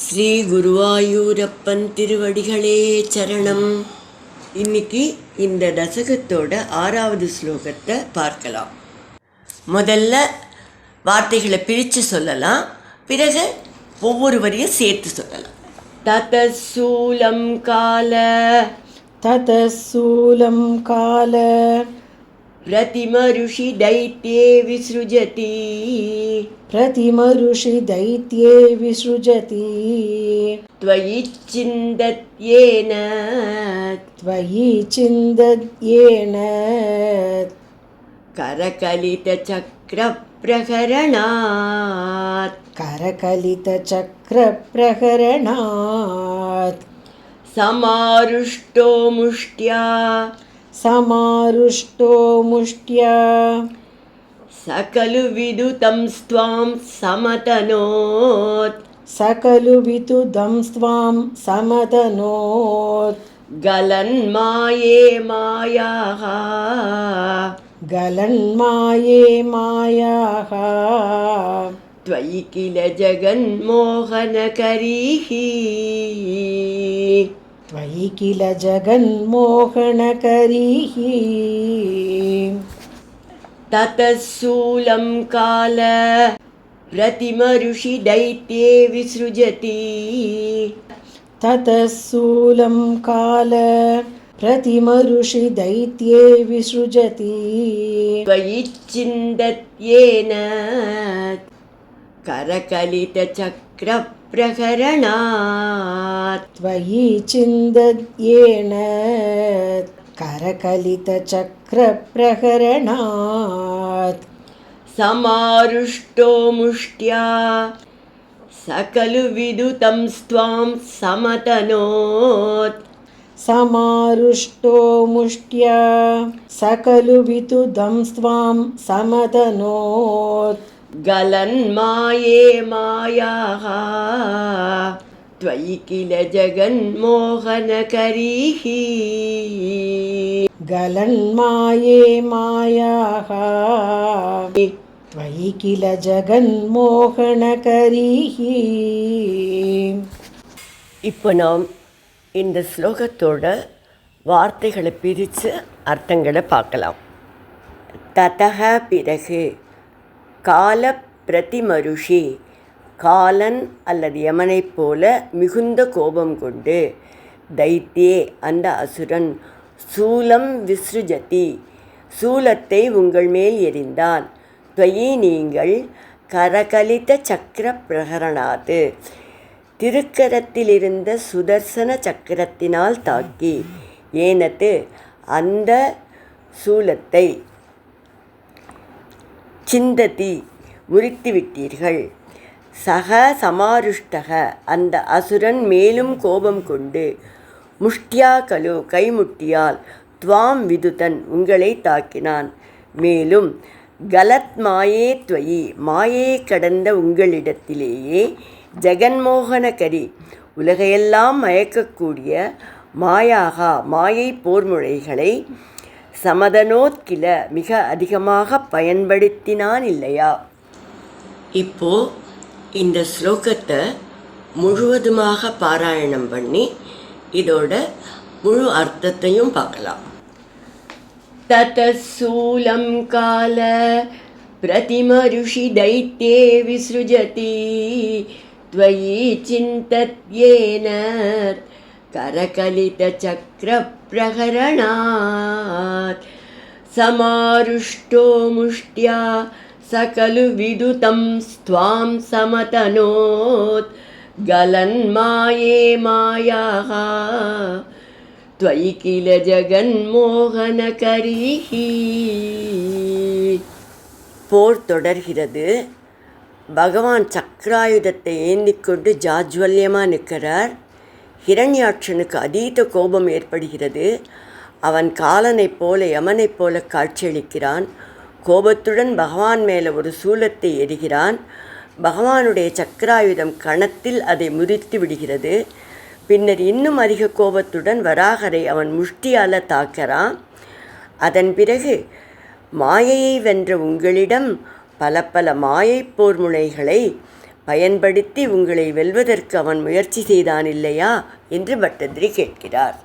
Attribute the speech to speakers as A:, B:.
A: ஸ்ரீ குருவாயூரப்பன் திருவடிகளே சரணம். இன்னைக்கு இந்த தசகத்தோட 6வது ஸ்லோகத்தை பார்க்கலாம். முதல்ல வார்த்தைகளை பிரித்து சொல்லலாம், பிறகு ஒவ்வொரு வரியும் சேர்த்து சொல்லலாம். ததசூலம் கால
B: ததசூலம் கால
A: பிரதிமருஷி தைத்யே விஸ்ருஜதி
B: பிரதிமருஷி தைத்யே விஸ்ருஜதி
A: த்வயி சிந்தத்யேன
B: த்வயி சிந்தத்யேன
A: கரகலித சக்ர பிரகரணாத்
B: கரகலித சக்ர பிரகரணாத்
A: சமாருஷ்டோ முஷ்ட்யா
B: சமாருஷ்டோ முஷ்ட்யா
A: சகலு விதுதம் ஸ்த்வாம் சமதனோத்
B: சகலு விதுதம் ஸ்வாம் சமதனோத்
A: கலன்மாயே மாயாஹ
B: கலன்மாயே மாயாஹ
A: த்வயி கில ஜகன்மோகனகரீஹி
B: त्वयि किल जगन्मोहनकरीः
A: ततःशूलं काल प्रतिमरुषि दैत्ये विसृजति
B: ततःशूलं काल प्रतिमरुषि दैत्ये विसृजति
A: त्वयि चिन्दत्येन करकलितचक्रप्रहरणात्
B: त्वयि चिन्दत्येन करकलितचक्रप्रहरणात्
A: समारुष्टो मुष्ट्या सकलु विदुतं स्त्वां समतनोत्
B: समारुष्टो मुष्ट्या सकलु विदुदं स्वां समतनोत्
A: गलन्माये मायाः त्वयि किल जगन्मोहनकरीः
B: गलन्माये मायाः त्वयि किल जगन्मोहनकरीः.
A: இப்போ நாம் இந்த ஸ்லோகத்தோட வார்த்தைகளை பிரித்து அர்த்தங்களை பார்க்கலாம். ததக பிறகு, கால பிரதிமருஷி காலன் அல்லது யமனைப் போல மிகுந்த கோபம் கொண்டு, தைத்யே அந்த அசுரன், சூலம் விஸ்ருஜதி சூலத்தை உங்கள் மேல் எறிந்தான், துவயி நீங்கள், கரகலித சக்கர பிரகரணாது திருக்கரத்திலிருந்த சுதர்சன சக்கரத்தினால் தாக்கி, ஏனது அந்த சூலத்தை, சிந்ததி முறித்துவிட்டீர்கள், சக சமாருஷ்டக அந்த அசுரன் மேலும் கோபம் கொண்டு, முஷ்டியா கலு கைமுட்டியால், துவாம் விதுதன் உங்களை தாக்கினான், மேலும் கலத் மாயே துவயி மாயே கடந்த உங்களிடத்திலேயே, ஜெகன்மோகனகரி உலகையெல்லாம் மயக்கக்கூடிய, மாயாகா மாயை போர்முறைகளை, சமதனோத்கில மிக அதிகமாக பயன்படுத்தினான் இல்லையா. இப்போ இந்த ஸ்லோகத்தை முழுவதுமாக பாராயணம் பண்ணி இதோட முழு அர்த்தத்தையும் பார்க்கலாம். ததசூலம் கால பிரதிமருஷி தைத்யே விஸ்ருஜதி த்வயி சிந்தத்யேன கரகலித சக்கர பிரகரணாத் சமாருஷ்டோ முஷ்ட்யா சகலு விதுதம் ஸ்த்வாம் சமதனோத் கலன்மாயே மாயாஹ த்வயி கில ஜகன்மோகனகரீஹி. போர் தொடர்கிறது. பகவான் சக்கராயுதத்தை ஏந்திக்கொண்டு ஜாஜ்வல்யமாக நிற்கிறார். ஹிரண்யாட்சனுக்கு அதீத கோபம் ஏற்படுகிறது. அவன் காலனைப் போல யமனைப் போல காட்சியளிக்கிறான். கோபத்துடன் பகவான் மேலே ஒரு சூலத்தை எறிகிறான். பகவானுடைய சக்கராயுதம் கணத்தில் அதை முறித்து விடுகிறது. பின்னர் இன்னும் அதிக கோபத்துடன் வராகரை அவன் முஷ்டியால் தாக்கிறான். அதன் பிறகு, மாயையை வென்ற உங்களிடம் பல பல மாயை போர் முனைகளை பயன்படுத்தி உங்களை வெல்வதற்கு அவன் முயற்சி செய்தான் இல்லையா என்று பட்டதிரி கேட்கிறார்.